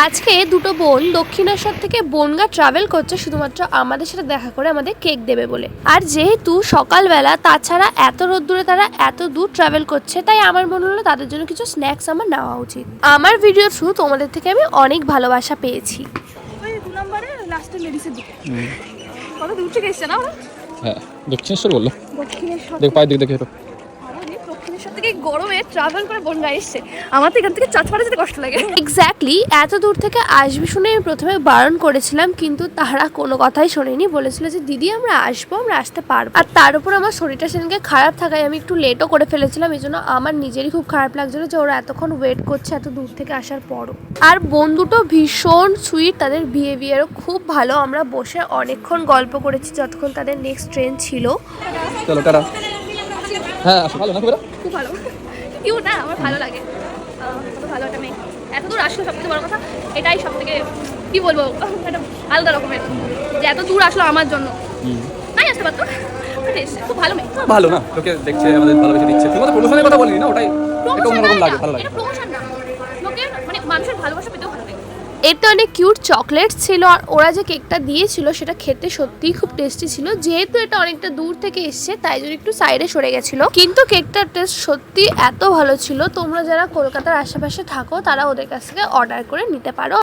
আজকে দুটো বোন দক্ষিণেশ্বর থেকে বনগাঁ ট্রাভেল করছে শুধুমাত্র আমাদের সাথে দেখা করে আমাদের কেক দেবে বলে। আর যেহেতু সকালবেলা, তাছাড়া এত রোদ্দুরে তারা এত দূর ট্রাভেল করছে, তাই আমার মনে হলো তাদের জন্য কিছু স্ন্যাক্স আমার নেওয়া উচিত। আমার ভিডিও থ্রু তোমাদের থেকে আমি অনেক ভালোবাসা পেয়েছি। কত দূর থেকে এসছে না ওরা? হ্যাঁ, দক্ষিণেশ্বর বললো। দক্ষিণেশ্বর দেখ পায়ের দিক দেখে তো। দক্ষিণেশ্বর থেকে গরমে ট্রাভেল করে বনগাঁ এসছে। আমার তো এখান থেকে চাঁচপাড়া যেতে কষ্ট লাগে। এক্স্যাক্টলি, এত দূর থেকে আসবি শুনে আমি প্রথমে বারণ করেছিলাম, কিন্তু তারা কোনো কথাই শোনেনি। বলেছিল যে দিদি আমরা আসবো, আমরা আসতে পারবো। আর তার উপর আমার শরীরটা সেদিনকে খারাপ থাকায় আমি একটু লেটও করে ফেলেছিলাম। এই জন্য আমার নিজেরই খুব খারাপ লাগছিল যে ওরা এতক্ষণ ওয়েট করছে এত দূর থেকে আসার পরও। আর বোন দুটো ভীষণ সুইট, তাদের বিহেভিয়ারও খুব ভালো। আমরা বসে অনেকক্ষণ গল্প করেছি যতক্ষণ তাদের নেক্সট ট্রেন ছিল। চলো টাটা। হ্যাঁ, ভালো না? খুব ভালো, কিউ না, আমার ভালো লাগে। কত ভালো একটা মেয়ে, এত দূর আসলো। সব থেকে বড় কথা এটাই, সব থেকে কি বলবো, একটা আলাদা রকমের যে এত দূর আসলো আমার জন্য। নাই আসতে পারতো, খুব ভালো মেয়ে। ভালো না, লোকে দেখছে, আমাদের ভালোবেসে দিচ্ছে। তুমি তো প্রমোশনের কথা বলিনি না, ওটাই একটু অন্যরকম লাগে, ভালো লাগে। এটা প্রমোশন না, লোকের মানে মানুষের ভালোবাসা পেতেও ভালো লাগে। এতে অনেক কিউট চকলেটস ছিল, আর ওরা যে কেকটা দিয়েছিল সেটা খেতে সত্যিই খুব টেস্টি ছিল। যেহেতু এটা অনেকটা দূর থেকে এসছে, তাই জন্য একটু সাইডে সরে গেছিল, কিন্তু কেকটার টেস্ট সত্যি এত ভালো ছিল। তোমরা যারা কলকাতার আশেপাশে থাকো তারা ওদের কাছ থেকে অর্ডার করে নিতে পারো।